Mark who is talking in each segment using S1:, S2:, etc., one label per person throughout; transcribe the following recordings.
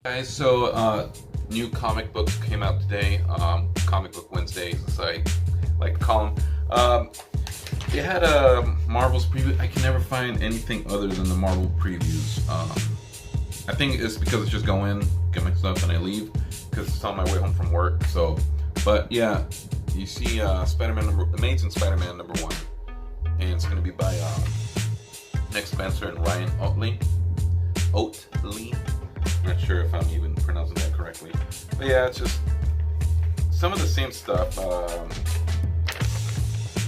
S1: Guys, so new comic books came out today. Comic Book Wednesdays, as I like to call them. It had a Marvel's preview. I can never find anything other than the Marvel previews. I think it's because it's just go in, get my stuff, and I leave because it's on my way home from work. So, but yeah, you see Amazing Spider-Man #1, and it's going to be by Nick Spencer and Ryan Oatley. Not sure if I'm even pronouncing that correctly, but yeah, it's just some of the same stuff.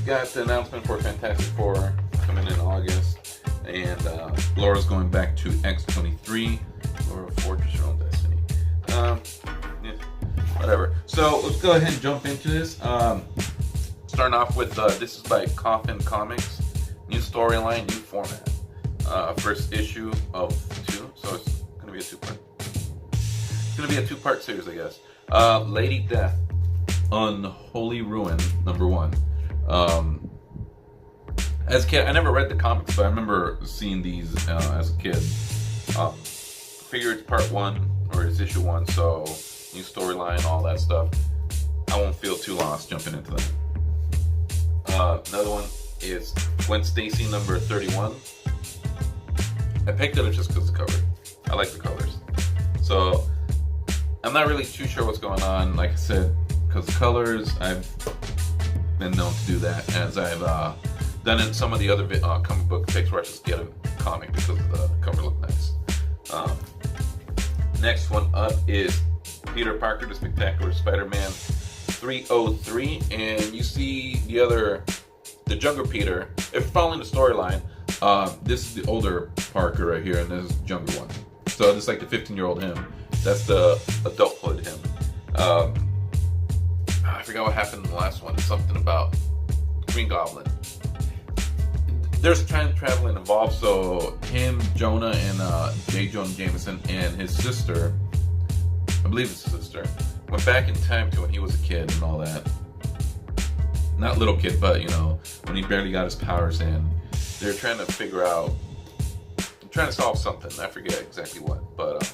S1: Got the announcement for Fantastic Four coming in August, and Laura's going back to X-23. Laura Fortress Your Own Destiny. Yeah, whatever. So let's go ahead and jump into this. Starting off with this is by Coffin Comics. New storyline, new format. First issue of 2, so it's gonna be a two-part. It's gonna be a two-part series, I guess. Lady Death, Unholy Ruin, #1. As a kid, I never read the comics, but I remember seeing these as a kid. Figure it's part 1 or it's issue 1, so new storyline, all that stuff. I won't feel too lost jumping into that. Another one is Gwen Stacy #31. I picked it up just because of the cover. I like the colors. So, I'm not really too sure what's going on. Like I said, because of colors, I've been known to do that, as I've done in some of the other comic book picks where I just get a comic because the cover looked nice. Next one up is Peter Parker, the Spectacular Spider-Man 303, and you see the younger Peter. If you're following the storyline, this is the older Parker right here, and this is the younger one. So this is like the 15-year-old him. That's the adulthood him. I forgot what happened in the last one. Something about Green Goblin. There's time traveling involved, so him, Jonah, and J. Jonah Jameson, and his sister, I believe it's his sister, went back in time to when he was a kid and all that. Not little kid, but when he barely got his powers in. They're trying to figure out, trying to solve something. I forget exactly what, but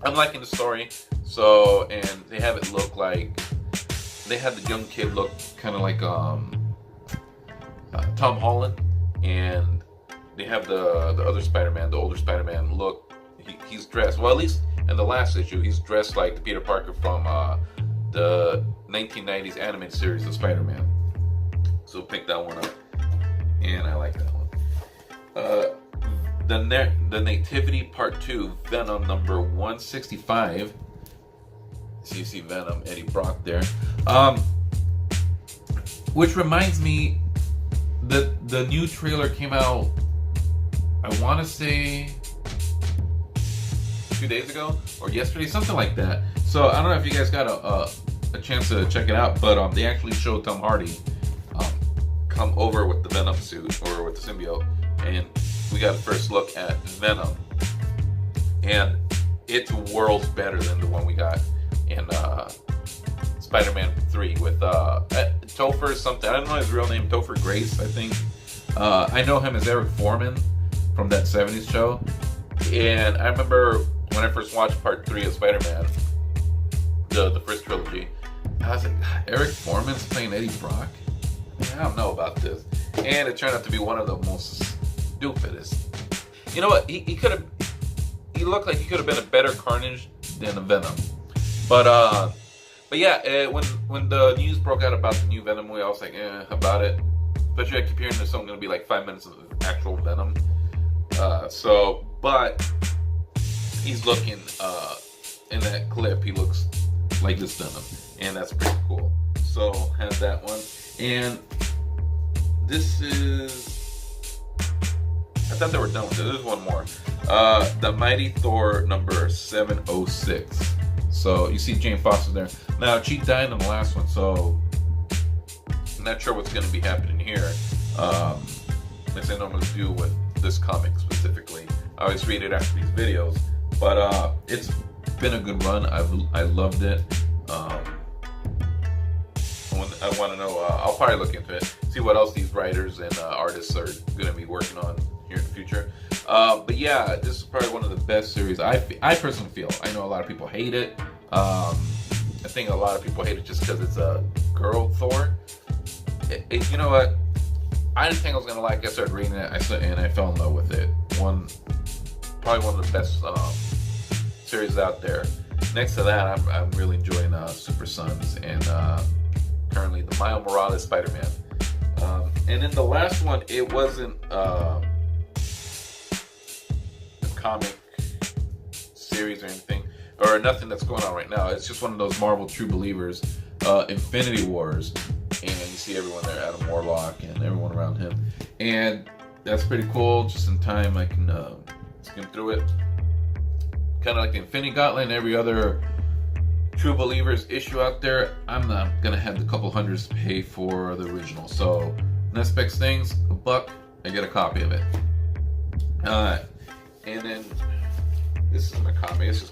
S1: I'm liking the story. So, and they have it look like, they had the young kid look kind of like Tom Holland, and they have the other Spider-Man, the older Spider-Man look. He's dressed, well, at least in the last issue, he's dressed like the Peter Parker from the 1990s animated series of Spider-Man. So pick that one up, and I like that one. The Nativity Part 2, Venom #165. So you see Venom, Eddie Brock there. Which reminds me, the new trailer came out, I want to say 2 days ago or yesterday, something like that. So I don't know if you guys got a chance to check it out, but they actually showed Tom Hardy come over with the Venom suit or with the symbiote, and we got a first look at Venom, and it's worlds better than the one we got in Spider-Man 3 with Topher something. I don't know his real name, Topher Grace, I think. I know him as Eric Foreman from that 70s show, and I remember when I first watched Part 3 of Spider-Man, the first trilogy, I was like, Eric Foreman's playing Eddie Brock? I don't know about this. And it turned out to be one of the most stupidest. You know what? He looked like he could have been a better Carnage than a Venom. But yeah, when the news broke out about the new Venom movie, I was like, about it. Especially I keep hearing there's only going to be like 5 minutes of actual Venom. But he's looking, in that clip, he looks like this Venom. And that's pretty cool. So, have that one. And this is, I thought they were done with it. There's one more. The Mighty Thor #706. So you see Jane Foster there. Now she died in the last one, so I'm not sure what's going to be happening here. As I normally do with this comic specifically. I always read it after these videos, but it's been a good run. I loved it. I want to know. I'll probably look into it, see what else these writers and artists are going to be working on here in the future. But yeah, this is probably one of the best series. I personally feel. I know a lot of people hate it. I think a lot of people hate it just because it's a girl Thor. You know what? I didn't think I was gonna like it. I started reading it, and I fell in love with it. Probably one of the best series out there. Next to that, I'm really enjoying Super Sons and currently the Miles Morales Spider-Man. And then the last one, it wasn't a comic series or anything, or nothing that's going on right now. It's just one of those Marvel True Believers, Infinity Wars, and you see everyone there, Adam Warlock and everyone around him, and that's pretty cool. Just in time, I can skim through it. Kind of like the Infinity Gauntlet and every other True Believers issue out there. I'm not gonna have the couple hundreds to pay for the original. So next best things, $1, I get a copy of it. And then this isn't a comic. This is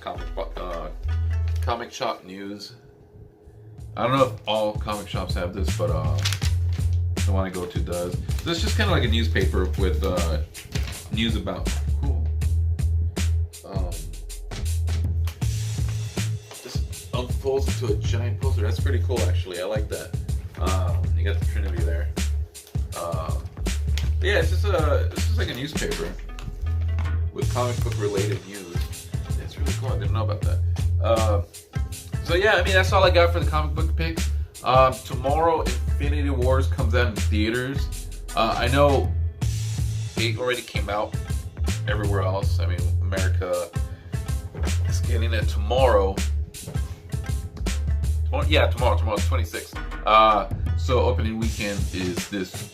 S1: comic shop news. I don't know if all comic shops have this, but the one I go to does. So it's just kind of like a newspaper with news about. Cool. This unfolds into a giant poster. That's pretty cool, actually. I like that. You got the Trinity there. Yeah, it's just like a newspaper with comic book related news. It's really cool. I didn't know about that. So yeah, I mean, that's all I got for the comic book picks. Tomorrow, Infinity Wars comes out in theaters. I know it already came out everywhere else. I mean, America is getting it tomorrow. Yeah, tomorrow's 26th. So opening weekend is this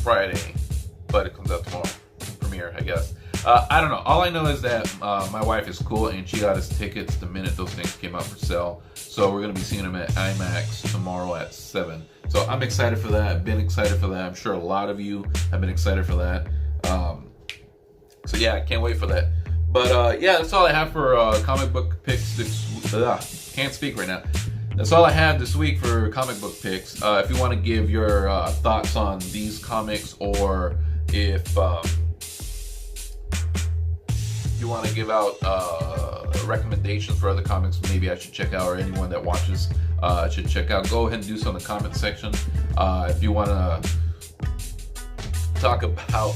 S1: Friday, but it comes out tomorrow. Premiere, I guess. I don't know. All I know is that my wife is cool and she got us tickets the minute those things came out for sale. So we're going to be seeing them at IMAX tomorrow at 7. So I'm excited for that. I've been excited for that. I'm sure a lot of you have been excited for that. So yeah, I can't wait for that. But yeah, that's all I have for comic book picks. Can't speak right now. That's all I have this week for comic book picks. If you want to give your thoughts on these comics, or if you want to give out recommendations for other comics maybe I should check out, or anyone that watches should check out, go ahead and do so in the comment section. If you want to talk about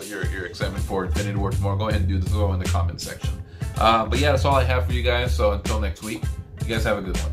S1: your excitement for Infinity War tomorrow, go ahead and do this in the comment section. But yeah, that's all I have for you guys. So until next week, you guys have a good one.